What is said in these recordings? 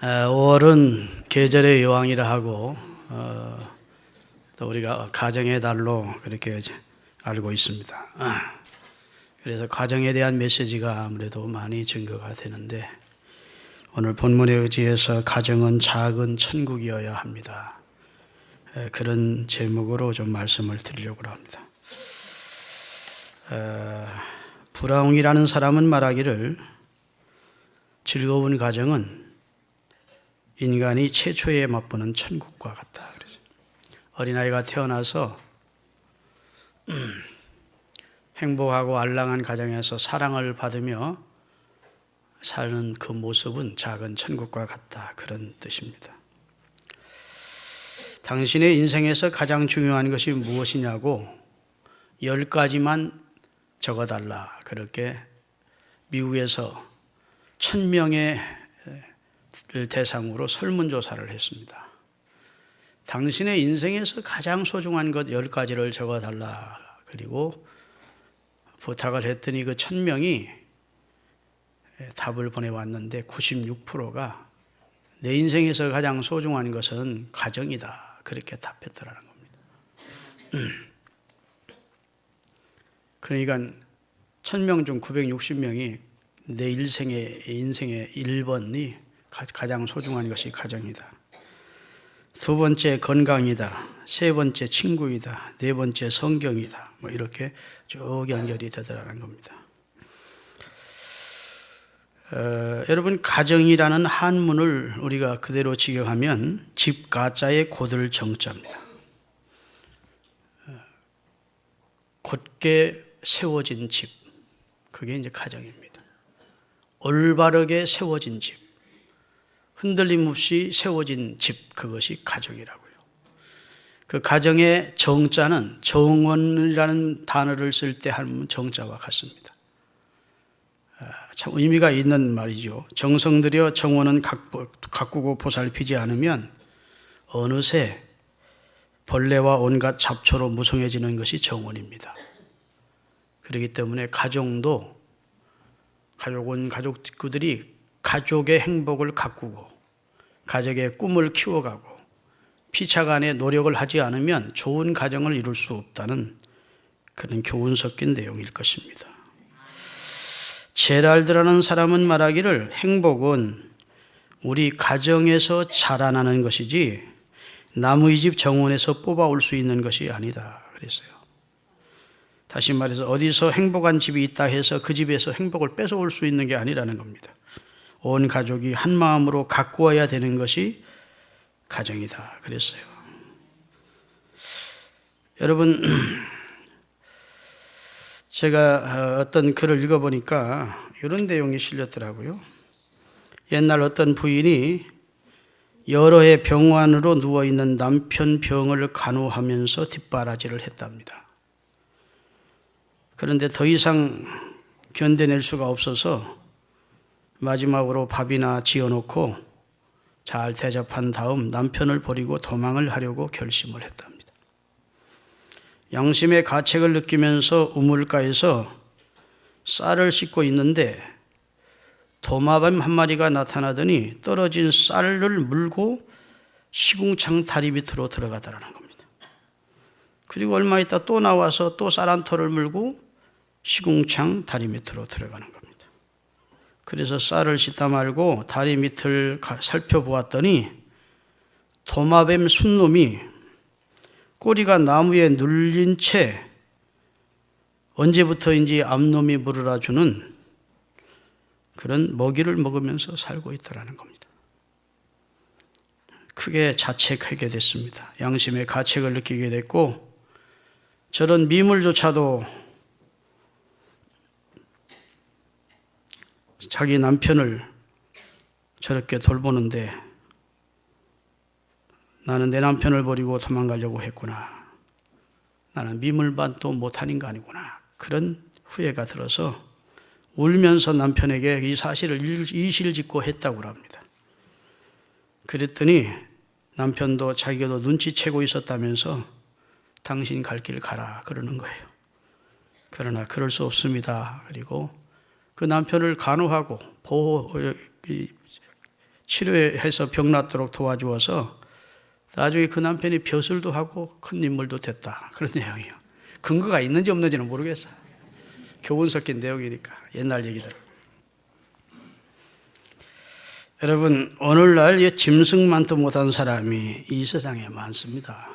5월은 계절의 여왕이라 하고 또 우리가 가정의 달로 그렇게 알고 있습니다. 그래서 가정에 대한 메시지가 아무래도 많이 증거가 되는데, 오늘 본문에 의지해서 가정은 작은 천국이어야 합니다, 그런 제목으로 좀 말씀을 드리려고 합니다. 브라웅이라는 사람은 말하기를, 즐거운 가정은 인간이 최초에 맛보는 천국과 같다. 그래서 어린아이가 태어나서 행복하고 알랑한 가정에서 사랑을 받으며 사는 그 모습은 작은 천국과 같다, 그런 뜻입니다. 당신의 인생에서 가장 중요한 것이 무엇이냐고 10가지만 적어달라, 그렇게 미국에서 1000명의 대상으로 설문조사를 했습니다. 당신의 인생에서 가장 소중한 것 10가지를 적어달라, 그리고 부탁을 했더니 그 1000명이 답을 보내왔는데 96%가 내 인생에서 가장 소중한 것은 가정이다, 그렇게 답했더라는 겁니다. 그러니까 1000명 중 960명이 내 인생의 1번이 가장 소중한 것이 가정이다. 두 번째 건강이다. 세 번째 친구이다. 네 번째 성경이다. 이렇게 쭉 연결이 되더라는 겁니다. 여러분, 가정이라는 한문을 우리가 그대로 직역하면 집 가자의 곧을 정자입니다. 곧게 세워진 집, 그게 이제 가정입니다. 올바르게 세워진 집, 흔들림 없이 세워진 집, 그것이 가정이라고요. 그 가정의 정자는 정원이라는 단어를 쓸 때 하는 정자와 같습니다. 참 의미가 있는 말이죠. 정성 들여 정원은 가꾸고 보살피지 않으면 어느새 벌레와 온갖 잡초로 무성해지는 것이 정원입니다. 그렇기 때문에 가족도, 가족 식구들이 가족의 행복을 가꾸고 가족의 꿈을 키워가고 피차간에 노력을 하지 않으면 좋은 가정을 이룰 수 없다는 그런 교훈 섞인 내용일 것입니다. 제랄드라는 사람은 말하기를, 행복은 우리 가정에서 자라나는 것이지 남의 집 정원에서 뽑아올 수 있는 것이 아니다, 그랬어요. 다시 말해서 어디서 행복한 집이 있다 해서 그 집에서 행복을 뺏어올 수 있는 게 아니라는 겁니다. 온 가족이 한 마음으로 가꾸어야 되는 것이 가정이다, 그랬어요. 여러분, 제가 어떤 글을 읽어보니까 이런 내용이 실렸더라고요. 옛날 어떤 부인이 여러 해 병원으로 누워있는 남편 병을 간호하면서 뒷바라지를 했답니다. 그런데 더 이상 견뎌낼 수가 없어서 마지막으로 밥이나 지어놓고 잘 대접한 다음 남편을 버리고 도망을 하려고 결심을 했답니다. 양심의 가책을 느끼면서 우물가에서 쌀을 씻고 있는데 도마뱀 한 마리가 나타나더니 떨어진 쌀을 물고 시궁창 다리 밑으로 들어가더라는 겁니다. 그리고 얼마 있다 또 나와서 또 쌀 한 톨을 물고 시궁창 다리 밑으로 들어가는 겁니다. 그래서 쌀을 씻다 말고 다리 밑을 살펴보았더니 도마뱀 순놈이 꼬리가 나무에 눌린 채 언제부터인지 앞놈이 물으라 주는 그런 먹이를 먹으면서 살고 있더라는 겁니다. 크게 자책하게 됐습니다. 양심의 가책을 느끼게 됐고, 저런 미물조차도 자기 남편을 저렇게 돌보는데 나는 내 남편을 버리고 도망가려고 했구나. 나는 미물반도 못한 인간이구나. 그런 후회가 들어서 울면서 남편에게 이 사실을 이실직고 했다고 합니다. 그랬더니 남편도 자기도 눈치채고 있었다면서 당신 갈 길 가라 그러는 거예요. 그러나 그럴 수 없습니다. 그리고 그 남편을 간호하고 치료해서 병 낫도록 도와주어서 나중에 그 남편이 벼슬도 하고 큰 인물도 됐다. 그런 내용이에요. 근거가 있는지 없는지는 모르겠어요. 교훈 섞인 내용이니까 옛날 얘기들. 여러분, 오늘날 짐승만도 못한 사람이 이 세상에 많습니다.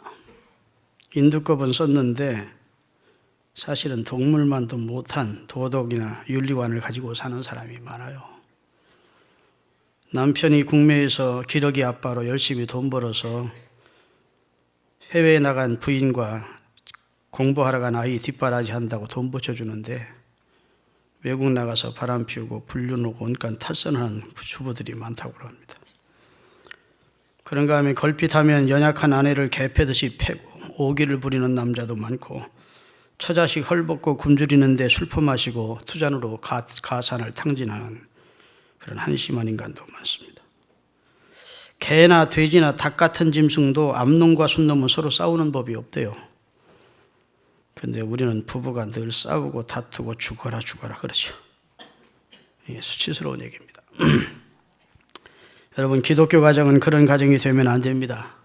인두껍은 썼는데 사실은 동물만도 못한 도덕이나 윤리관을 가지고 사는 사람이 많아요. 남편이 국내에서 기러기 아빠로 열심히 돈 벌어서 해외에 나간 부인과 공부하러 간 아이 뒷바라지 한다고 돈 붙여주는데 외국 나가서 바람 피우고 불륜하고 온갖 탈선하는 주부들이 많다고 합니다. 그런가 하면 걸핏하면 연약한 아내를 개패듯이 패고 오기를 부리는 남자도 많고 처자식 헐벗고 굶주리는데 술 퍼마시고 투잔으로 가산을 탕진하는 그런 한심한 인간도 많습니다. 개나 돼지나 닭 같은 짐승도 암놈과 순놈은 서로 싸우는 법이 없대요. 그런데 우리는 부부가 늘 싸우고 다투고 죽어라 그러죠. 이게 수치스러운 얘기입니다. 여러분, 기독교 가정은 그런 가정이 되면 안 됩니다.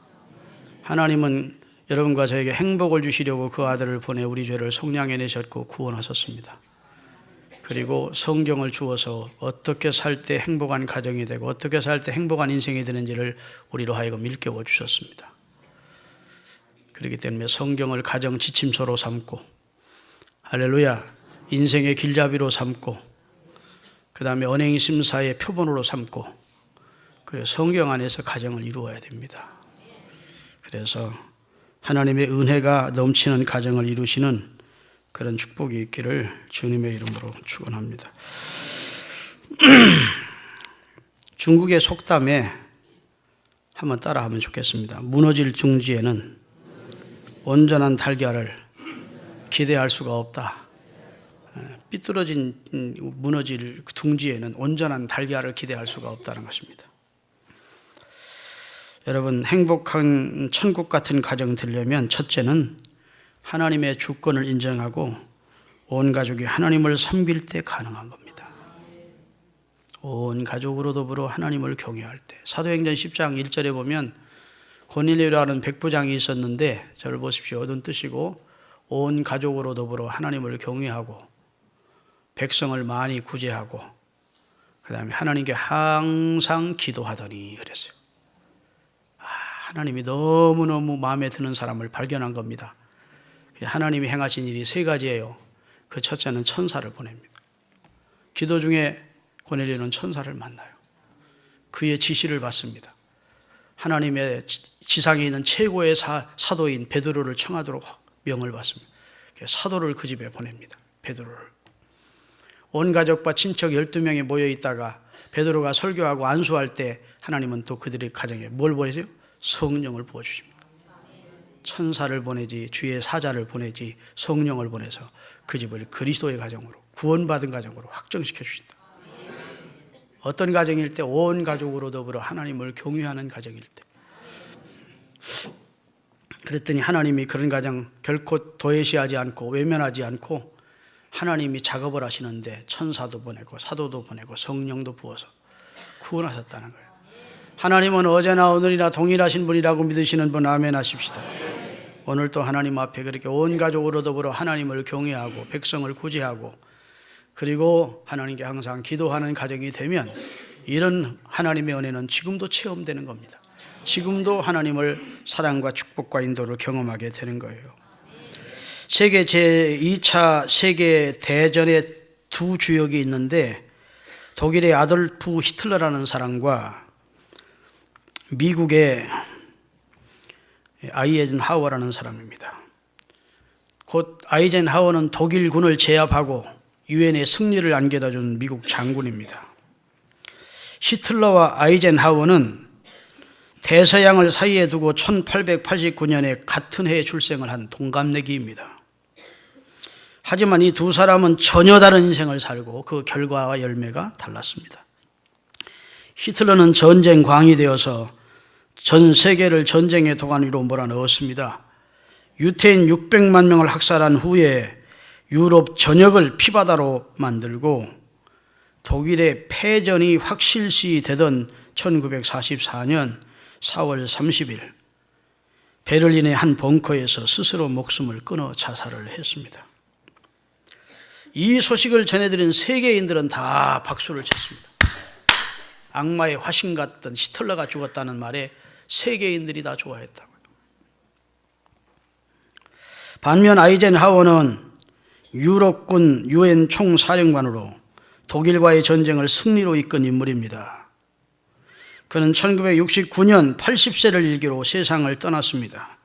하나님은 여러분과 저에게 행복을 주시려고 그 아들을 보내 우리 죄를 속량해내셨고 구원하셨습니다. 그리고 성경을 주어서 어떻게 살 때 행복한 가정이 되고 어떻게 살 때 행복한 인생이 되는지를 우리로 하여금 일깨워 주셨습니다. 그렇기 때문에 성경을 가정 지침서로 삼고, 할렐루야, 인생의 길잡이로 삼고, 그 다음에 언행심사의 표본으로 삼고, 그래서 성경 안에서 가정을 이루어야 됩니다. 그래서 하나님의 은혜가 넘치는 가정을 이루시는 그런 축복이 있기를 주님의 이름으로 축원합니다. 중국의 속담에 한번 따라하면 좋겠습니다. 무너질 둥지에는 온전한 달걀을 기대할 수가 없다. 삐뚤어진 무너질 둥지에는 온전한 달걀을 기대할 수가 없다는 것입니다. 여러분, 행복한 천국 같은 가정 되려면 첫째는 하나님의 주권을 인정하고 온 가족이 하나님을 섬길 때 가능한 겁니다. 온 가족으로 더불어 하나님을 경외할 때. 사도행전 10장 1절에 보면 고넬료라는 백부장이 있었는데 저를 보십시오. 어두운 뜻이고 온 가족으로 더불어 하나님을 경외하고 백성을 많이 구제하고 그 다음에 하나님께 항상 기도하더니 그랬어요. 하나님이 너무너무 마음에 드는 사람을 발견한 겁니다. 하나님이 행하신 일이 세 가지예요. 그 첫째는 천사를 보냅니다. 기도 중에 고넬료는 천사를 만나요. 그의 지시를 받습니다. 하나님의 지상에 있는 최고의 사도인 베드로를 청하도록 명을 받습니다. 사도를 그 집에 보냅니다. 베드로를. 온 가족과 친척 12명이 모여 있다가 베드로가 설교하고 안수할 때 하나님은 또 그들의 가정에 뭘 보내세요? 성령을 부어주십니다. 천사를 보내지, 주의 사자를 보내지, 성령을 보내서 그 집을 그리스도의 가정으로, 구원받은 가정으로 확정시켜 주신다. 어떤 가정일 때? 온 가족으로 더불어 하나님을 경외하는 가정일 때. 그랬더니 하나님이 그런 가정 결코 도외시하지 않고 외면하지 않고 하나님이 작업을 하시는데 천사도 보내고 사도도 보내고 성령도 부어서 구원하셨다는 거예요. 하나님은 어제나 오늘이나 동일하신 분이라고 믿으시는 분 아멘 하십시다. 오늘 또 하나님 앞에 그렇게 온 가족으로 더불어 하나님을 경외하고 백성을 구제하고 그리고 하나님께 항상 기도하는 가정이 되면 이런 하나님의 은혜는 지금도 체험되는 겁니다. 지금도 하나님을 사랑과 축복과 인도를 경험하게 되는 거예요. 세계 제2차 세계 대전에 두 주역이 있는데 독일의 아돌프 히틀러라는 사람과 미국의 아이젠하워라는 사람입니다. 곧 아이젠하워는 독일군을 제압하고 유엔에 승리를 안겨다 준 미국 장군입니다. 히틀러와 아이젠하워는 대서양을 사이에 두고 1889년에 같은 해에 출생을 한 동갑내기입니다. 하지만 이 두 사람은 전혀 다른 인생을 살고 그 결과와 열매가 달랐습니다. 히틀러는 전쟁광이 되어서 전 세계를 전쟁의 도가니 위로 몰아넣었습니다. 유태인 600만 명을 학살한 후에 유럽 전역을 피바다로 만들고 독일의 패전이 확실시 되던 1944년 4월 30일 베를린의 한 벙커에서 스스로 목숨을 끊어 자살을 했습니다. 이 소식을 전해드린 세계인들은 다 박수를 쳤습니다. 악마의 화신 같던 히틀러가 죽었다는 말에 세계인들이 다 좋아했다고요. 반면 아이젠하워는 유럽군 유엔 총사령관으로 독일과의 전쟁을 승리로 이끈 인물입니다. 그는 1969년 80세를 일기로 세상을 떠났습니다.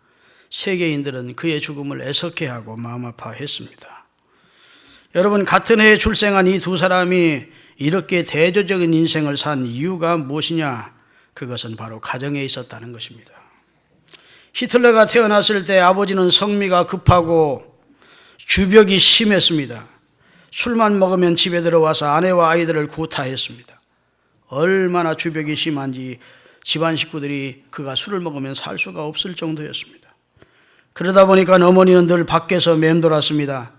세계인들은 그의 죽음을 애석해하고 마음 아파했습니다. 여러분, 같은 해에 출생한 이 두 사람이 이렇게 대조적인 인생을 산 이유가 무엇이냐? 그것은 바로 가정에 있었다는 것입니다. 히틀러가 태어났을 때 아버지는 성미가 급하고 주벽이 심했습니다. 술만 먹으면 집에 들어와서 아내와 아이들을 구타했습니다. 얼마나 주벽이 심한지 집안 식구들이 그가 술을 먹으면 살 수가 없을 정도였습니다. 그러다 보니까 어머니는 늘 밖에서 맴돌았습니다.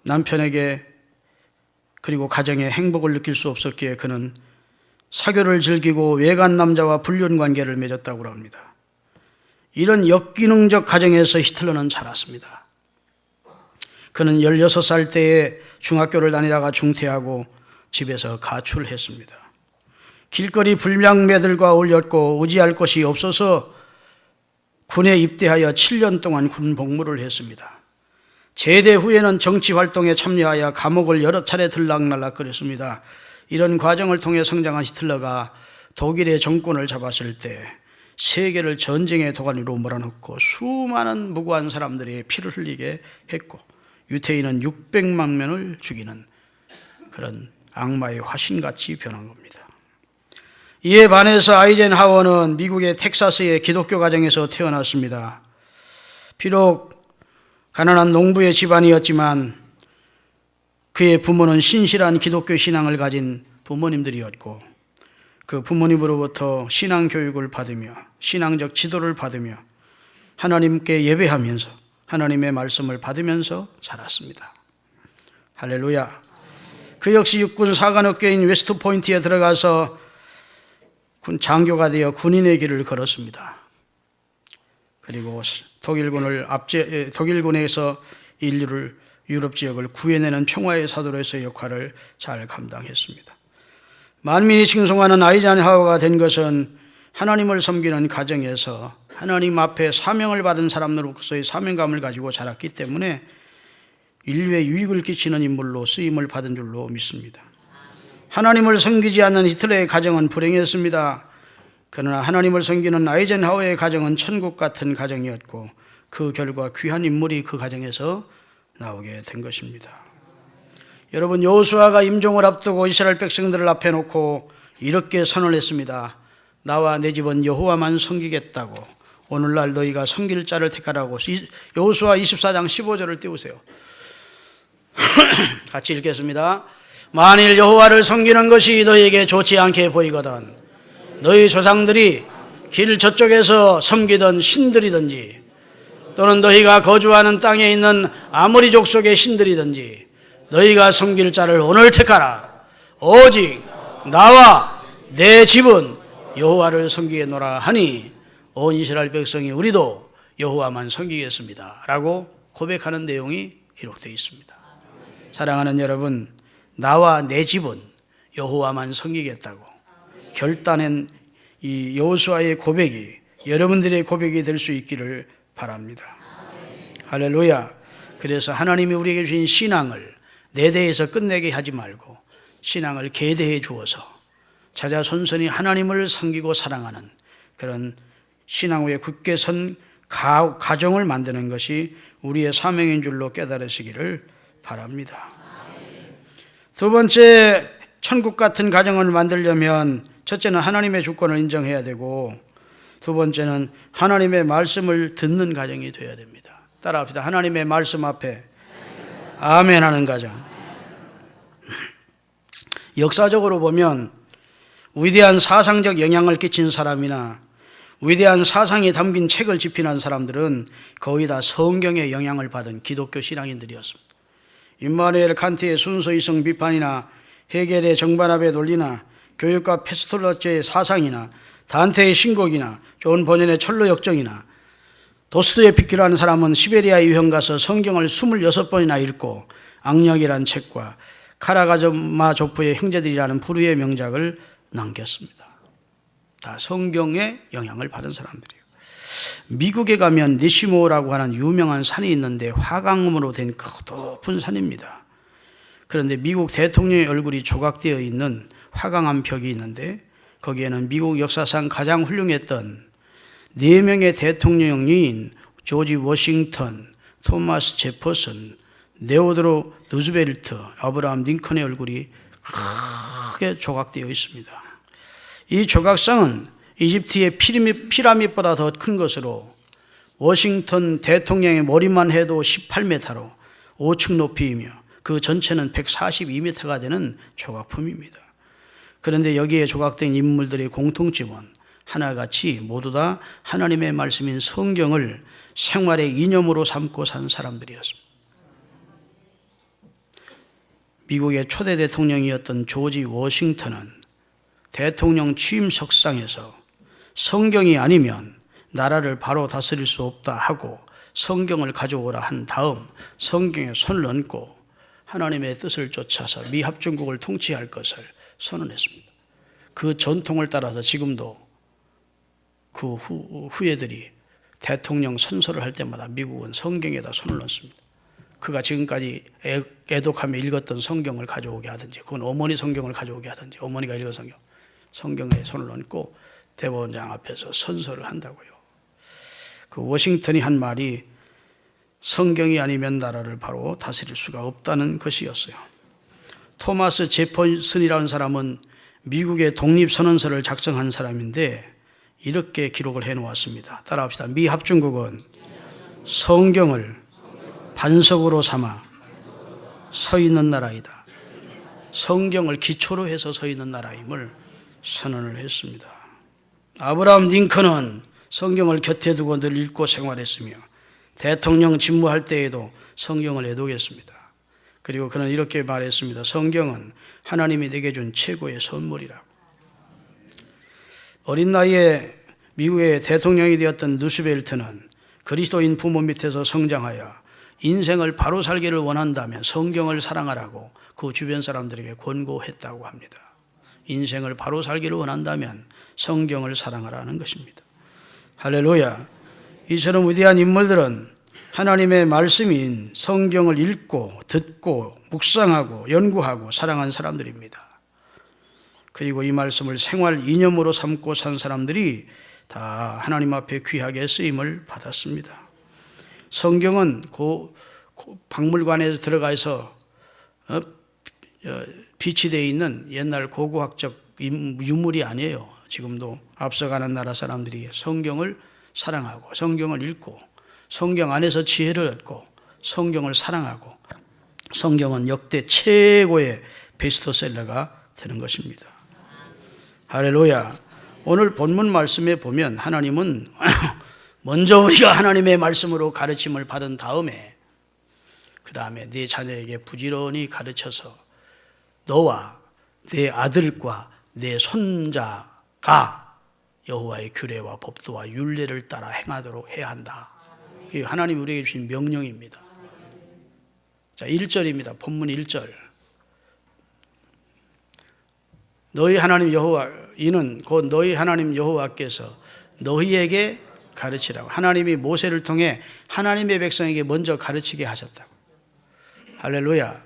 남편에게 그리고 가정에 행복을 느낄 수 없었기에 그는 사교를 즐기고 외간 남자와 불륜 관계를 맺었다고 합니다. 이런 역기능적 가정에서 히틀러는 자랐습니다. 그는 16살 때에 중학교를 다니다가 중퇴하고 집에서 가출했습니다. 길거리 불량매들과 어울렸고 의지할 곳이 없어서 군에 입대하여 7년 동안 군 복무를 했습니다. 제대 후에는 정치활동에 참여하여 감옥을 여러 차례 들락날락거렸습니다. 이런 과정을 통해 성장한 히틀러가 독일의 정권을 잡았을 때 세계를 전쟁의 도가니로 몰아넣고 수많은 무고한 사람들이 피를 흘리게 했고 유태인은 600만 명을 죽이는 그런 악마의 화신같이 변한 겁니다. 이에 반해서 아이젠하워는 미국의 텍사스의 기독교 가정에서 태어났습니다. 비록 가난한 농부의 집안이었지만 그의 부모는 신실한 기독교 신앙을 가진 부모님들이었고 그 부모님으로부터 신앙 교육을 받으며 신앙적 지도를 받으며 하나님께 예배하면서 하나님의 말씀을 받으면서 자랐습니다. 할렐루야. 그 역시 육군 사관학교인 웨스트포인트에 들어가서 장교가 되어 군인의 길을 걸었습니다. 그리고 독일군에서 인류를 유럽 지역을 구해내는 평화의 사도로서의 역할을 잘 감당했습니다. 만민이 칭송하는 아이젠하워가 된 것은 하나님을 섬기는 가정에서 하나님 앞에 사명을 받은 사람으로서의 사명감을 가지고 자랐기 때문에 인류에 유익을 끼치는 인물로 쓰임을 받은 줄로 믿습니다. 하나님을 섬기지 않는 히틀러의 가정은 불행했습니다. 그러나 하나님을 섬기는 아이젠하워의 가정은 천국 같은 가정이었고 그 결과 귀한 인물이 그 가정에서 나오게 된 것입니다. 여러분, 여호수아가 임종을 앞두고 이스라엘 백성들을 앞에 놓고 이렇게 선언을 했습니다. 나와 내 집은 여호와만 섬기겠다고 오늘날 너희가 섬길 자를 택하라고. 여호수아 24장 15절을 띄우세요. 같이 읽겠습니다. 만일 여호와를 섬기는 것이 너희에게 좋지 않게 보이거든 너희 조상들이 길 저쪽에서 섬기던 신들이든지 또는 너희가 거주하는 땅에 있는 아모리 족속의 신들이든지 너희가 섬길 자를 오늘 택하라. 오직 나와 내 집은 여호와를 섬기겠노라 하니 온 이스라엘 백성이 우리도 여호와만 섬기겠습니다 라고 고백하는 내용이 기록되어 있습니다. 사랑하는 여러분, 나와 내 집은 여호와만 섬기겠다고 결단한 이 여호수아의 고백이 여러분들의 고백이 될 수 있기를 바랍니다. 할렐루야. 그래서 하나님이 우리에게 주신 신앙을 내 대에서 끝내게 하지 말고 신앙을 계대해 주어서 자자손손이 하나님을 섬기고 사랑하는 그런 신앙 위에 굳게 선 가정을 만드는 것이 우리의 사명인 줄로 깨달으시기를 바랍니다. 두 번째, 천국 같은 가정을 만들려면 첫째는 하나님의 주권을 인정해야 되고 두 번째는 하나님의 말씀을 듣는 가정이 되어야 됩니다. 따라합시다. 하나님의 말씀 앞에 아멘 하는 가정. 역사적으로 보면 위대한 사상적 영향을 끼친 사람이나 위대한 사상이 담긴 책을 집필한 사람들은 거의 다 성경의 영향을 받은 기독교 신앙인들이었습니다. 임마누엘 칸트의 순서 이성 비판이나 헤겔의 정반합의 논리나 교육과 페스톨라제의 사상이나 단테의 신곡이나 좋은 번연의 철로 역정이나 도스토옙스키라는 사람은 시베리아 유형 가서 성경을 26번이나 읽고 악령이란 책과 카라가마조프의 형제들이라는 불후의 명작을 남겼습니다. 다 성경의 영향을 받은 사람들이에요. 미국에 가면 니시모라고 하는 유명한 산이 있는데 화강음으로 된 높은 산입니다. 그런데 미국 대통령의 얼굴이 조각되어 있는 화강암 벽이 있는데 거기에는 미국 역사상 가장 훌륭했던 4명의 대통령인 조지 워싱턴, 토마스 제퍼슨, 네오도로 루즈벨트, 아브라함 링컨의 얼굴이 크게 조각되어 있습니다. 이 조각상은 이집트의 피라밋보다 더 큰 것으로 워싱턴 대통령의 머리만 해도 18m로 5층 높이이며 그 전체는 142m가 되는 조각품입니다. 그런데 여기에 조각된 인물들의 공통점은 하나같이 모두 다 하나님의 말씀인 성경을 생활의 이념으로 삼고 산 사람들이었습니다. 미국의 초대 대통령이었던 조지 워싱턴은 대통령 취임석상에서 성경이 아니면 나라를 바로 다스릴 수 없다 하고 성경을 가져오라 한 다음 성경에 손을 얹고 하나님의 뜻을 쫓아서 미합중국을 통치할 것을 선언했습니다. 그 전통을 따라서 지금도 그 후예들이 대통령 선서를 할 때마다 미국은 성경에다 손을 넣습니다. 그가 지금까지 애독하며 읽었던 성경을 가져오게 하든지, 그건 어머니 성경을 가져오게 하든지, 어머니가 읽은 성경에 손을 얹고 대법원장 앞에서 선서를 한다고요. 그 워싱턴이 한 말이 성경이 아니면 나라를 바로 다스릴 수가 없다는 것이었어요. 토마스 제퍼슨이라는 사람은 미국의 독립선언서를 작성한 사람인데 이렇게 기록을 해놓았습니다. 따라합시다. 미합중국은 성경을 반석으로 삼아 서 있는 나라이다. 성경을 기초로 해서 서 있는 나라임을 선언을 했습니다. 아브라함 링컨은 성경을 곁에 두고 늘 읽고 생활했으며 대통령 집무할 때에도 성경을 애독했습니다. 그리고 그는 이렇게 말했습니다. 성경은 하나님이 내게 준 최고의 선물이라고. 어린 나이에 미국의 대통령이 되었던 루스벨트는 그리스도인 부모 밑에서 성장하여 인생을 바로 살기를 원한다면 성경을 사랑하라고 그 주변 사람들에게 권고했다고 합니다. 인생을 바로 살기를 원한다면 성경을 사랑하라는 것입니다. 할렐루야. 이처럼 위대한 인물들은 하나님의 말씀인 성경을 읽고 듣고 묵상하고 연구하고 사랑한 사람들입니다. 그리고 이 말씀을 생활 이념으로 삼고 산 사람들이 다 하나님 앞에 귀하게 쓰임을 받았습니다. 성경은 박물관에 들어가서 비치되어 있는 옛날 고고학적 유물이 아니에요. 지금도 앞서가는 나라 사람들이 성경을 사랑하고 성경을 읽고 성경 안에서 지혜를 얻고 성경을 사랑하고 성경은 역대 최고의 베스트셀러가 되는 것입니다. 할렐루야. 오늘 본문 말씀에 보면 하나님은 먼저 우리가 하나님의 말씀으로 가르침을 받은 다음에 그 다음에 네 자녀에게 부지런히 가르쳐서 너와 네 아들과 네 손자가 여호와의 규례와 법도와 율례를 따라 행하도록 해야 한다. 그게 하나님이 우리에게 주신 명령입니다. 자, 1절입니다. 본문 1절. 너희 하나님 여호와, 이는 곧 너희 하나님 여호와께서 너희에게 가르치라고. 하나님이 모세를 통해 하나님의 백성에게 먼저 가르치게 하셨다고. 할렐루야.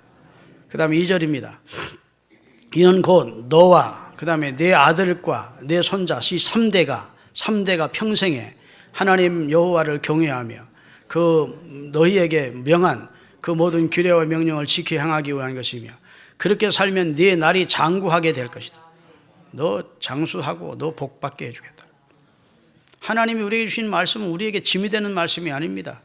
그 다음에 2절입니다. 이는 곧 너와 그 다음에 내 아들과 내 손자, 이 3대가 평생에 하나님 여호와를 경외하며 그 너희에게 명한 그 모든 규례와 명령을 지켜 행하기 위한 것이며 그렇게 살면 네 날이 장구하게 될 것이다. 너 장수하고 너 복받게 해주겠다. 하나님이 우리에게 주신 말씀은 우리에게 짐이 되는 말씀이 아닙니다.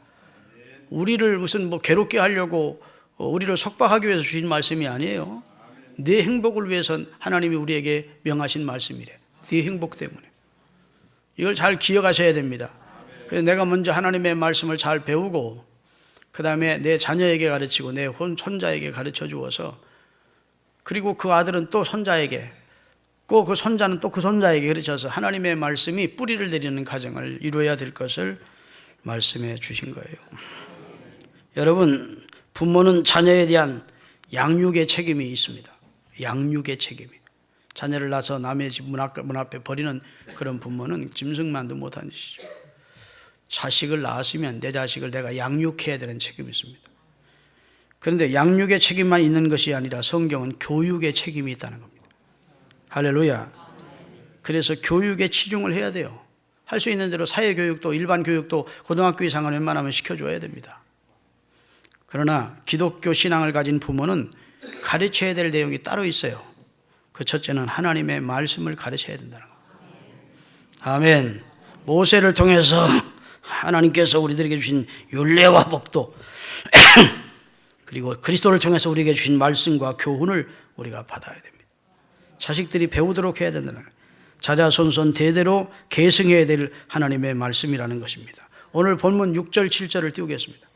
우리를 무슨 괴롭게 하려고 우리를 속박하기 위해서 주신 말씀이 아니에요. 네 행복을 위해선 하나님이 우리에게 명하신 말씀이래. 네 행복 때문에. 이걸 잘 기억하셔야 됩니다. 그래서 내가 먼저 하나님의 말씀을 잘 배우고 그 다음에 내 자녀에게 가르치고 내 손자에게 가르쳐 주어서 그리고 그 아들은 또 손자에게 꼭 그 손자는 또 그 손자에게 가르쳐서 하나님의 말씀이 뿌리를 내리는 과정을 이루어야 될 것을 말씀해 주신 거예요. 여러분, 부모는 자녀에 대한 양육의 책임이 있습니다. 양육의 책임이. 자녀를 낳아서 남의 집 문 앞에 버리는 그런 부모는 짐승만도 못한 짓이죠. 자식을 낳았으면 내 자식을 내가 양육해야 되는 책임이 있습니다. 그런데 양육의 책임만 있는 것이 아니라 성경은 교육의 책임이 있다는 겁니다. 할렐루야. 그래서 교육에 치중을 해야 돼요. 할 수 있는 대로 사회교육도 일반 교육도 고등학교 이상은 웬만하면 시켜줘야 됩니다. 그러나 기독교 신앙을 가진 부모는 가르쳐야 될 내용이 따로 있어요. 그 첫째는 하나님의 말씀을 가르쳐야 된다는 겁니다. 아멘. 모세를 통해서 하나님께서 우리들에게 주신 율례와 법도 그리고 그리스도를 통해서 우리에게 주신 말씀과 교훈을 우리가 받아야 됩니다. 자식들이 배우도록 해야 된다는 거예요. 자자손손 대대로 계승해야 될 하나님의 말씀이라는 것입니다. 오늘 본문 6절 7절을 띄우겠습니다.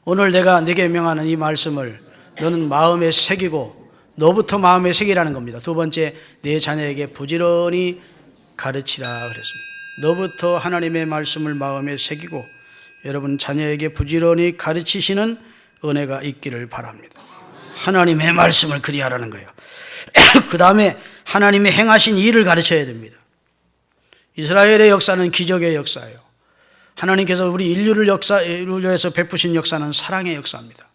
오늘 내가 네게 명하는 이 말씀을 너는 마음에 새기고, 너부터 마음에 새기라는 겁니다. 두 번째, 내 자녀에게 부지런히 가르치라 그랬습니다. 너부터 하나님의 말씀을 마음에 새기고 여러분 자녀에게 부지런히 가르치시는 은혜가 있기를 바랍니다. 하나님의 말씀을 그리하라는 거예요. 그 다음에 하나님의 행하신 일을 가르쳐야 됩니다. 이스라엘의 역사는 기적의 역사예요. 하나님께서 우리 인류를 위해서 베푸신 역사는 사랑의 역사입니다.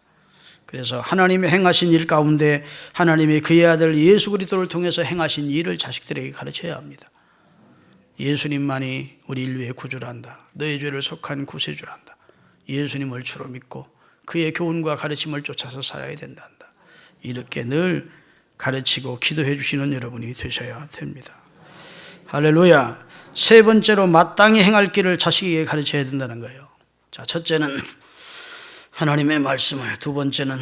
그래서 하나님의 행하신 일 가운데 하나님이 그의 아들 예수 그리스도를 통해서 행하신 일을 자식들에게 가르쳐야 합니다. 예수님만이 우리 인류의 구주를 한다. 너의 죄를 속한 구세주를 한다. 예수님을 주로 믿고 그의 교훈과 가르침을 쫓아서 살아야 된다. 이렇게 늘 가르치고 기도해 주시는 여러분이 되셔야 됩니다. 할렐루야. 세 번째로 마땅히 행할 길을 자식에게 가르쳐야 된다는 거예요. 자, 첫째는 하나님의 말씀을, 두 번째는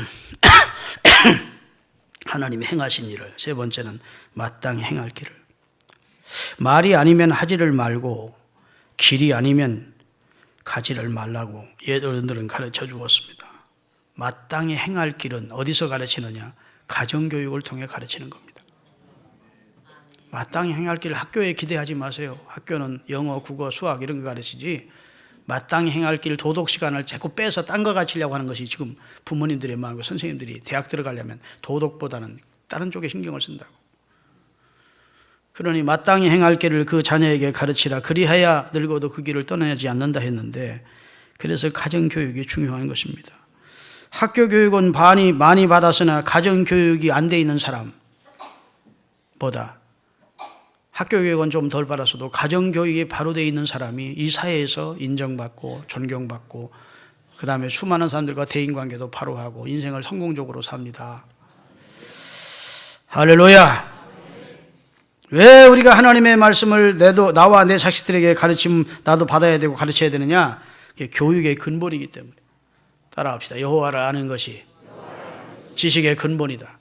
하나님이 행하신 일을, 세 번째는 마땅히 행할 길을. 말이 아니면 하지를 말고 길이 아니면 가지를 말라고 어른들은 가르쳐 주었습니다. 마땅히 행할 길은 어디서 가르치느냐? 가정교육을 통해 가르치는 겁니다. 마땅히 행할 길을 학교에 기대하지 마세요. 학교는 영어, 국어, 수학 이런 거 가르치지 마땅히 행할 길 도덕 시간을 자꾸 빼서 딴 거 가르치려고 하는 것이 지금 부모님들의 마음이고 선생님들이 대학 들어가려면 도덕보다는 다른 쪽에 신경을 쓴다고. 그러니 마땅히 행할 길을 그 자녀에게 가르치라. 그리하여 늙어도 그 길을 떠나지 않는다 했는데, 그래서 가정교육이 중요한 것입니다. 학교 교육은 많이 받았으나 가정교육이 안 돼 있는 사람보다 학교 교육은 좀 덜 받았어도 가정교육이 바로 돼 있는 사람이 이 사회에서 인정받고 존경받고 그 다음에 수많은 사람들과 대인관계도 바로 하고 인생을 성공적으로 삽니다. 할렐루야. 왜 우리가 하나님의 말씀을 나와 내 자식들에게 가르침 나도 받아야 되고 가르쳐야 되느냐? 교육의 근본이기 때문에. 따라합시다. 여호와를 아는 것이 지식의 근본이다.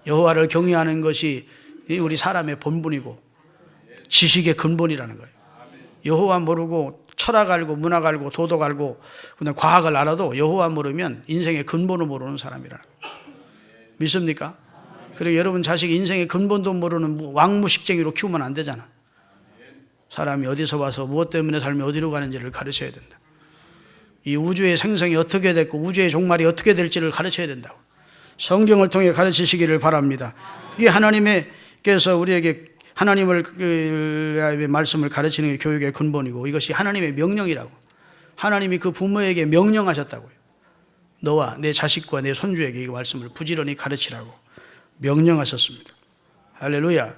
여호와를 경외하는 것이 우리 사람의 본분이고 지식의 근본이라는 거예요. 여호와 모르고 철학 알고 문학 알고 도덕 알고 그냥 과학을 알아도 여호와 모르면 인생의 근본을 모르는 사람이라는 거예요. 믿습니까? 그리고 여러분 자식이 인생의 근본도 모르는 왕무식쟁이로 키우면 안 되잖아. 사람이 어디서 와서 무엇 때문에 삶이 어디로 가는지를 가르쳐야 된다. 이 우주의 생성이 어떻게 됐고 우주의 종말이 어떻게 될지를 가르쳐야 된다고. 성경을 통해 가르치시기를 바랍니다. 그게 하나님께서 우리에게 하나님의 말씀을 가르치는 게 교육의 근본이고 이것이 하나님의 명령이라고. 하나님이 그 부모에게 명령하셨다고요. 너와 내 자식과 내 손주에게 이 말씀을 부지런히 가르치라고 명령하셨습니다. 할렐루야.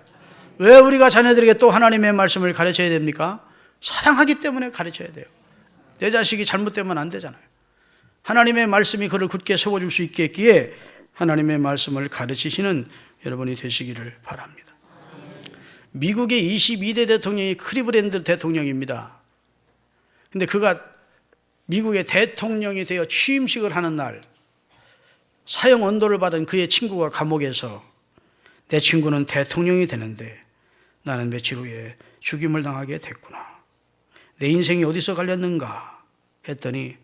왜 우리가 자녀들에게 또 하나님의 말씀을 가르쳐야 됩니까? 사랑하기 때문에 가르쳐야 돼요. 내 자식이 잘못되면 안 되잖아요. 하나님의 말씀이 그를 굳게 세워줄 수 있겠기에 하나님의 말씀을 가르치시는 여러분이 되시기를 바랍니다. 미국의 22대 대통령이 클리브랜드 대통령입니다. 근데 그가 미국의 대통령이 되어 취임식을 하는 날 사형 언도를 받은 그의 친구가 감옥에서 내 친구는 대통령이 되는데 나는 며칠 후에 죽임을 당하게 됐구나. 내 인생이 어디서 갈렸는가 했더니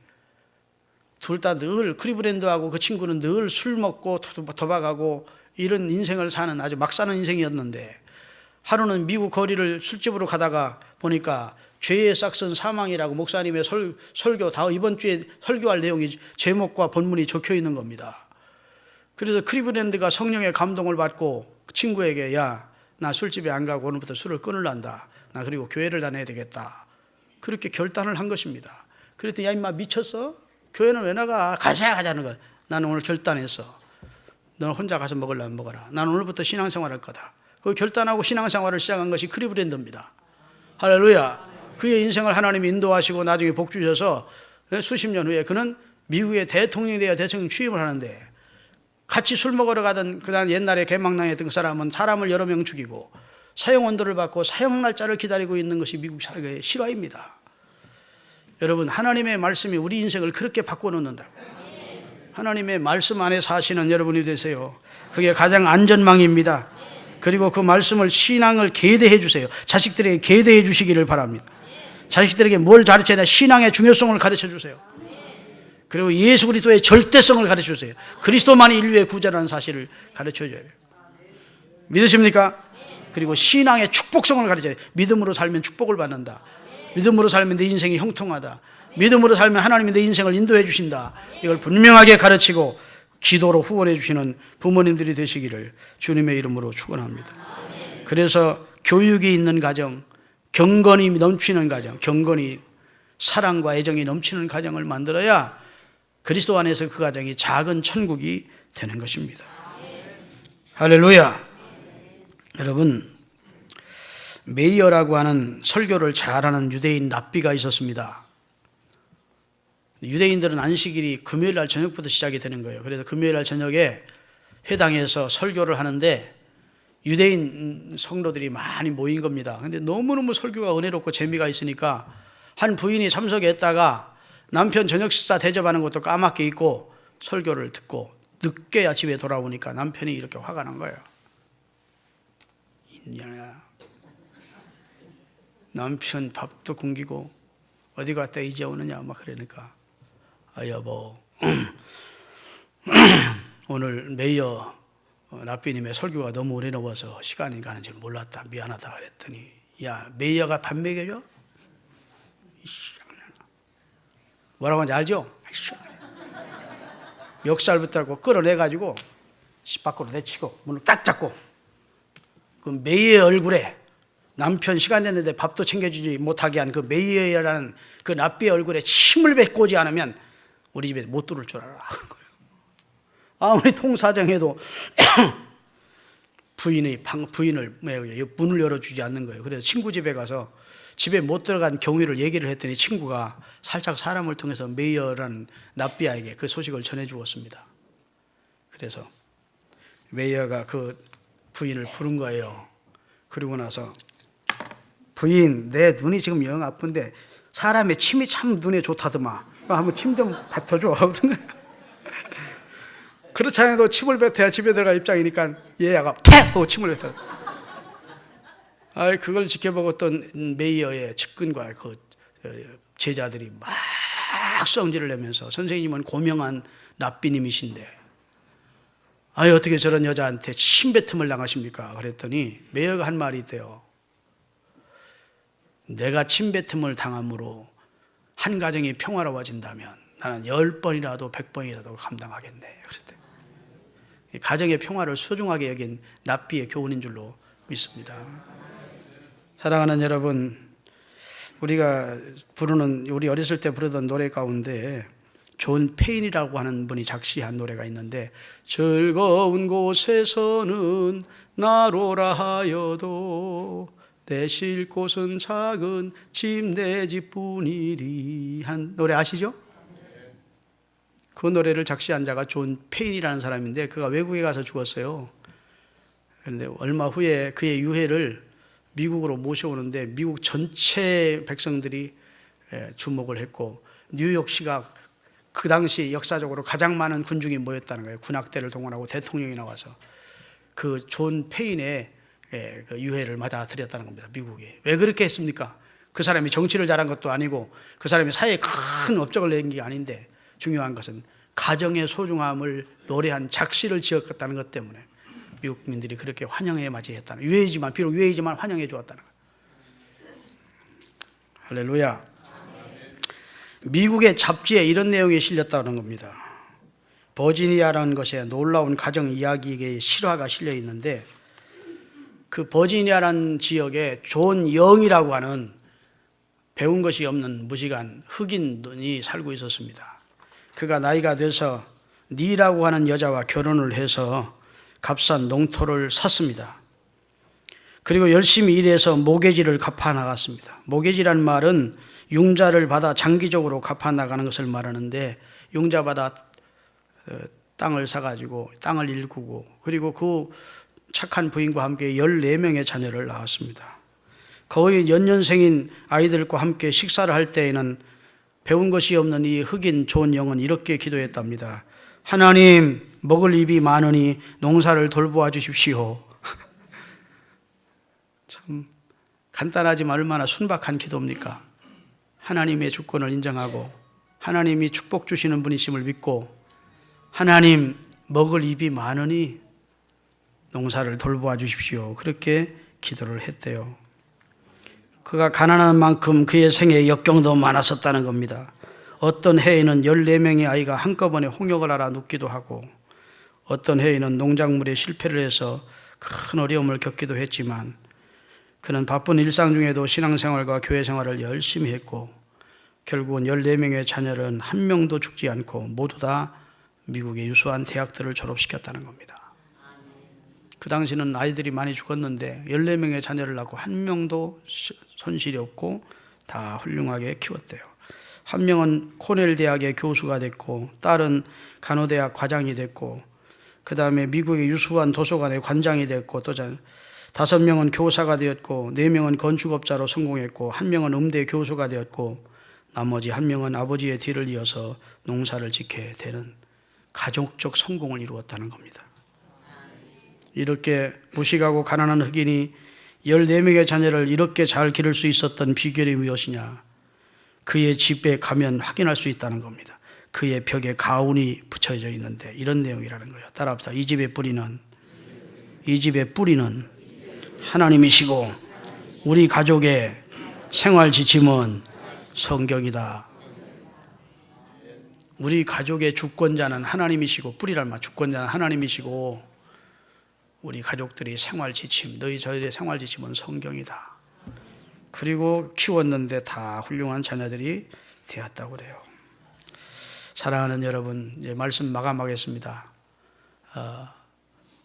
둘 다 늘 클리브랜드하고 그 친구는 늘 술 먹고 도박하고 이런 인생을 사는 아주 막 사는 인생이었는데 하루는 미국 거리를 술집으로 가다가 보니까 죄의 싹슨 사망이라고 목사님의 설교, 다 이번 주에 설교할 내용이 제목과 본문이 적혀 있는 겁니다. 그래서 클리브랜드가 성령의 감동을 받고 친구에게 야, 나 술집에 안 가고 오늘부터 술을 끊을란다. 나 그리고 교회를 다녀야 되겠다. 그렇게 결단을 한 것입니다. 그랬더니 야 임마 미쳤어? 교회는 왜 나가? 가자는 거야. 나는 오늘 결단했어. 너는 혼자 가서 먹으려면 먹어라. 나는 오늘부터 신앙생활 할 거다. 그 결단하고 신앙생활을 시작한 것이 클리브랜드입니다. 할렐루야. 그의 인생을 하나님이 인도하시고 나중에 복 주셔서 수십 년 후에 그는 미국의 대통령이 되어 대통령 취임을 하는데 같이 술 먹으러 가던 그다음 옛날에 개망랑했던 그 사람은 사람을 여러 명 죽이고 사형 언도를 받고 사형 날짜를 기다리고 있는 것이 미국 사회의 실화입니다. 여러분, 하나님의 말씀이 우리 인생을 그렇게 바꿔놓는다고. 하나님의 말씀 안에 사시는 여러분이 되세요. 그게 가장 안전망입니다. 그리고 그 말씀을 신앙을 계대해 주세요. 자식들에게 계대해 주시기를 바랍니다. 자식들에게 뭘 가르쳐야 되나? 신앙의 중요성을 가르쳐 주세요. 그리고 예수 그리스도의 절대성을 가르쳐 주세요. 그리스도만이 인류의 구자라는 사실을 가르쳐 줘야 돼요. 믿으십니까? 그리고 신앙의 축복성을 가르쳐야 돼요. 믿음으로 살면 축복을 받는다. 믿음으로 살면 내 인생이 형통하다. 믿음으로 살면 하나님이 내 인생을 인도해 주신다. 이걸 분명하게 가르치고 기도로 후원해 주시는 부모님들이 되시기를 주님의 이름으로 축원합니다. 그래서 교육이 있는 가정, 경건이 넘치는 가정, 경건이 사랑과 애정이 넘치는 가정을 만들어야 그리스도 안에서 그 가정이 작은 천국이 되는 것입니다. 할렐루야. 여러분, 메이어라고 하는 설교를 잘하는 유대인 랍비가 있었습니다. 유대인들은 안식일이 금요일 날 저녁부터 시작이 되는 거예요. 그래서 금요일 날 저녁에 회당에서 설교를 하는데 유대인 성도들이 많이 모인 겁니다. 근데 너무너무 설교가 은혜롭고 재미가 있으니까 한 부인이 참석했다가 남편 저녁 식사 대접하는 것도 까맣게 잊고 설교를 듣고 늦게야 집에 돌아오니까 남편이 이렇게 화가 난 거예요. 인연아, 남편 밥도 굶기고 어디 갔다 이제 오느냐 막 그러니까 아 여보 오늘 메이어 랍비님의 설교가 너무 은혜로워서 시간이 가는 줄 몰랐다. 미안하다 그랬더니 야 메이어가 밥 먹여줘? 뭐라고 하는지 알죠? 멱살부터 끌어내가지고 집 밖으로 내치고 문을 딱 닫고 그 메이어의 얼굴에 남편 시간 됐는데 밥도 챙겨주지 못하게 한 그 메이어라는 그 랍비의 얼굴에 침을 뱉고지 않으면 우리 집에 못 들어올 줄 알아. 아무리 통사정해도 부인을 문을 열어주지 않는 거예요. 그래서 친구 집에 가서 집에 못 들어간 경위를 얘기를 했더니 친구가 살짝 사람을 통해서 메이어라는 랍비아에게 그 소식을 전해 주었습니다. 그래서 메이어가 그 부인을 부른 거예요. 그리고 나서 부인, 내 눈이 지금 영 아픈데 사람의 침이 참 눈에 좋다더만. 한번 침 좀 뱉어줘. 그렇지 않아도 침을 뱉어야 집에 들어갈 입장이니까 얘가 팍 하고 침을 뱉어. 그걸 지켜보았던 메이어의 측근과 그 제자들이 막 성질을 내면서 선생님은 고명한 랍비님이신데 어떻게 저런 여자한테 침뱉음을 당하십니까? 그랬더니 메이어가 한 말이 있대요. 내가 침뱉음을 당함으로 한 가정이 평화로워진다면 나는 10번이라도 100번이라도 감당하겠네. 그랬대. 가정의 평화를 소중하게 여긴 랍비의 교훈인 줄로 믿습니다. 사랑하는 여러분, 우리가 부르는 우리 어렸을 때 부르던 노래 가운데 존 페인이라고 하는 분이 작시한 노래가 있는데 즐거운 곳에서는 나로라 하여도 내 쉴 곳은 작은 집 내 집뿐이리 한 노래 아시죠? 그 노래를 작시한 자가 존 페인이라는 사람인데 그가 외국에 가서 죽었어요. 그런데 얼마 후에 그의 유해를 미국으로 모셔오는데 미국 전체 백성들이 주목을 했고 뉴욕시가 그 당시 역사적으로 가장 많은 군중이 모였다는 거예요. 군악대를 동원하고 대통령이 나와서 그 존 페인의 그 유해를 맞아들였다는 겁니다. 미국이. 왜 그렇게 했습니까? 그 사람이 정치를 잘한 것도 아니고 그 사람이 사회에 큰 업적을 낸 게 아닌데 중요한 것은 가정의 소중함을 노래한 작시를 지었다는 것 때문에 미국 국민들이 그렇게 환영해 맞이했다는, 유해이지만, 비록 유해이지만 환영해 주었다는 거예요. 할렐루야. 미국의 잡지에 이런 내용이 실렸다는 겁니다. 버지니아라는 것에 놀라운 가정 이야기의 실화가 실려 있는데, 그 버지니아라는 지역에 존 영이라고 하는 배운 것이 없는 무식한 흑인이 살고 있었습니다. 그가 나이가 돼서 리라고 하는 여자와 결혼을 해서 값싼 농토를 샀습니다. 그리고 열심히 일해서 모기지를 갚아 나갔습니다. 모기지란 말은 융자를 받아 장기적으로 갚아 나가는 것을 말하는데, 융자 받아 땅을 사가지고 땅을 일구고, 그리고 그 착한 부인과 함께 14명의 자녀를 낳았습니다. 거의 연년생인 아이들과 함께 식사를 할 때에는 배운 것이 없는 이 흑인 존 영은 이렇게 기도했답니다. 하나님, 먹을 입이 많으니 농사를 돌보아 주십시오. 참 간단하지만 얼마나 순박한 기도입니까? 하나님의 주권을 인정하고 하나님이 축복 주시는 분이심을 믿고, 하나님, 먹을 입이 많으니 농사를 돌보아 주십시오. 그렇게 기도를 했대요. 그가 가난한 만큼 그의 생에 역경도 많았었다는 겁니다. 어떤 해에는 14명의 아이가 한꺼번에 홍역을 앓아 눕기도 하고, 어떤 해에는 농작물에 실패를 해서 큰 어려움을 겪기도 했지만, 그는 바쁜 일상 중에도 신앙생활과 교회생활을 열심히 했고, 결국은 14명의 자녀는 한 명도 죽지 않고 모두 다 미국의 유수한 대학들을 졸업시켰다는 겁니다. 그 당시는 아이들이 많이 죽었는데 14명의 자녀를 낳고 한 명도 손실이 없고 다 훌륭하게 키웠대요. 한 명은 코넬 대학의 교수가 됐고, 딸은 간호대학 과장이 됐고, 그 다음에 미국의 유수한 도서관의 관장이 됐고, 또 5명은 교사가 되었고, 4명은 건축업자로 성공했고, 1명은 음대 교수가 되었고, 나머지 1명은 아버지의 뒤를 이어서 농사를 짓게 되는 가족적 성공을 이루었다는 겁니다. 이렇게 무식하고 가난한 흑인이 14명의 자녀를 이렇게 잘 기를 수 있었던 비결이 무엇이냐? 그의 집에 가면 확인할 수 있다는 겁니다. 그의 벽에 가훈이 붙여져 있는데 이런 내용이라는 거예요. 따라합시다. 이 집의 뿌리는 하나님이시고 우리 가족의 생활 지침은 성경이다. 우리 가족의 주권자는 하나님이시고, 뿌리란 말, 주권자는 하나님이시고, 우리 가족들이 생활 지침, 저희의 생활 지침은 성경이다. 그리고 키웠는데 다 훌륭한 자녀들이 되었다고 그래요. 사랑하는 여러분, 이제 말씀 마감하겠습니다.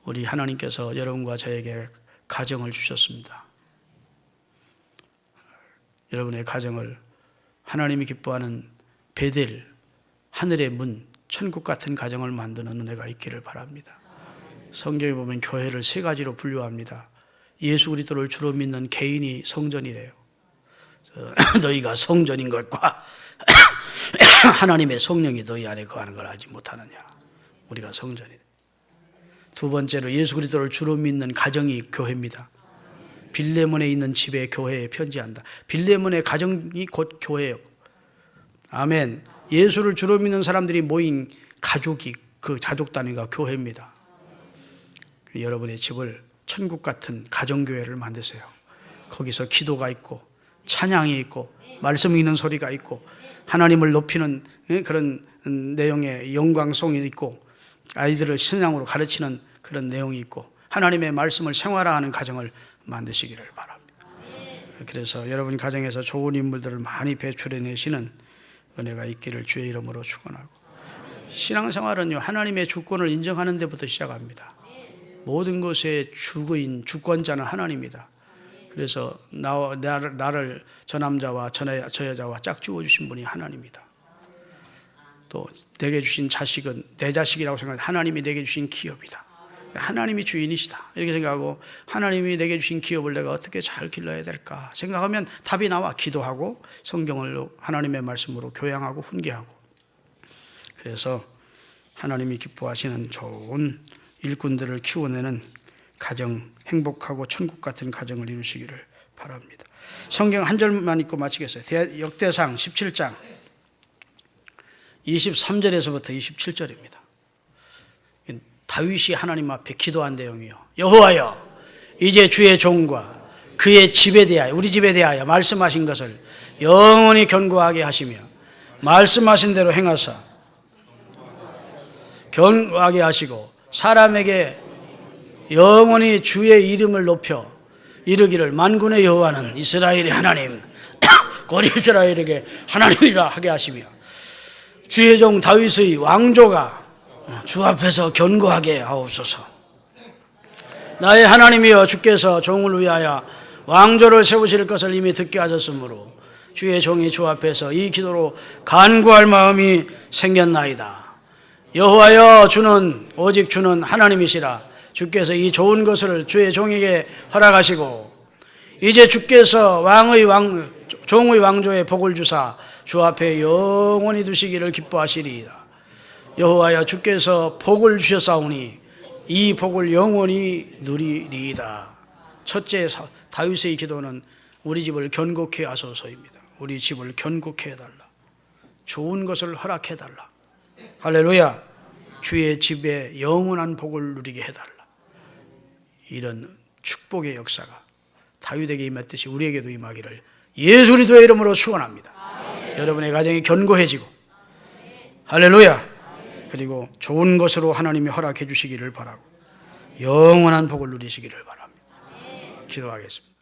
우리 하나님께서 여러분과 저에게 가정을 주셨습니다. 여러분의 가정을 하나님이 기뻐하는 베델, 하늘의 문, 천국 같은 가정을 만드는 은혜가 있기를 바랍니다. 성경에 보면 교회를 3가지로 분류합니다. 예수 그리스도를 주로 믿는 개인이 성전이래요. 너희가 성전인 것과 하나님의 성령이 너희 안에 거하는 걸 알지 못하느냐. 우리가 성전이래. 2번째로 예수 그리스도를 주로 믿는 가정이 교회입니다. 빌레몬에 있는 집에 교회에 편지한다. 빌레몬의 가정이 곧 교회예요. 아멘. 예수를 주로 믿는 사람들이 모인 가족이, 그 가족 단위가 교회입니다. 여러분의 집을 천국 같은 가정교회를 만드세요. 거기서 기도가 있고 찬양이 있고 말씀 읽는 소리가 있고 하나님을 높이는 그런 내용의 영광성이 있고 아이들을 신앙으로 가르치는 그런 내용이 있고 하나님의 말씀을 생활화하는 가정을 만드시기를 바랍니다. 그래서 여러분 가정에서 좋은 인물들을 많이 배출해내시는 은혜가 있기를 주의 이름으로 축원하고, 신앙생활은요 하나님의 주권을 인정하는 데부터 시작합니다. 모든 것의 주권자는 하나님이다. 그래서 나를 저 남자와 저 여자와 짝지어 주신 분이 하나님이다. 또 내게 주신 자식은 내 자식이라고 생각해 하나님이 내게 주신 기업이다. 하나님이 주인이시다 이렇게 생각하고, 하나님이 내게 주신 기업을 내가 어떻게 잘 길러야 될까 생각하면 답이 나와. 기도하고 성경을 하나님의 말씀으로 교양하고 훈계하고. 그래서 하나님이 기뻐하시는 좋은 일꾼들을 키워내는 가정, 행복하고 천국 같은 가정을 이루시기를 바랍니다. 성경 한 절만 읽고 마치겠어요. 역대상 17장 23절에서부터 27절입니다. 다윗이 하나님 앞에 기도한 내용이요. 여호와여, 이제 주의 종과 그의 집에 대하여, 우리 집에 대하여 말씀하신 것을 영원히 견고하게 하시며 말씀하신 대로 행하사 견고하게 하시고 사람에게 영원히 주의 이름을 높여 이르기를 만군의 여호와는 이스라엘의 하나님 곧 이스라엘에게 하나님이라 하게 하시며 주의 종 다윗의 왕조가 주 앞에서 견고하게 하옵소서. 나의 하나님이여, 주께서 종을 위하여 왕조를 세우실 것을 이미 듣게 하셨으므로 주의 종이 주 앞에서 이 기도로 간구할 마음이 생겼나이다. 여호와여, 주는 오직 주는 하나님이시라. 주께서 이 좋은 것을 주의 종에게 허락하시고 이제 주께서 종의 왕조에 복을 주사 주 앞에 영원히 두시기를 기뻐하시리이다. 여호와여, 주께서 복을 주셨사오니 이 복을 영원히 누리리이다. 첫째, 다윗의 기도는 우리 집을 견고케 하소서입니다. 우리 집을 견고케 해달라. 좋은 것을 허락해 달라. 할렐루야. 주의 집에 영원한 복을 누리게 해달라. 이런 축복의 역사가 다윗에게 임했듯이 우리에게도 임하기를 예수 그리스도의 이름으로 축원합니다. 여러분의 가정이 견고해지고, 할렐루야. 그리고 좋은 것으로 하나님이 허락해 주시기를 바라고 영원한 복을 누리시기를 바랍니다. 기도하겠습니다.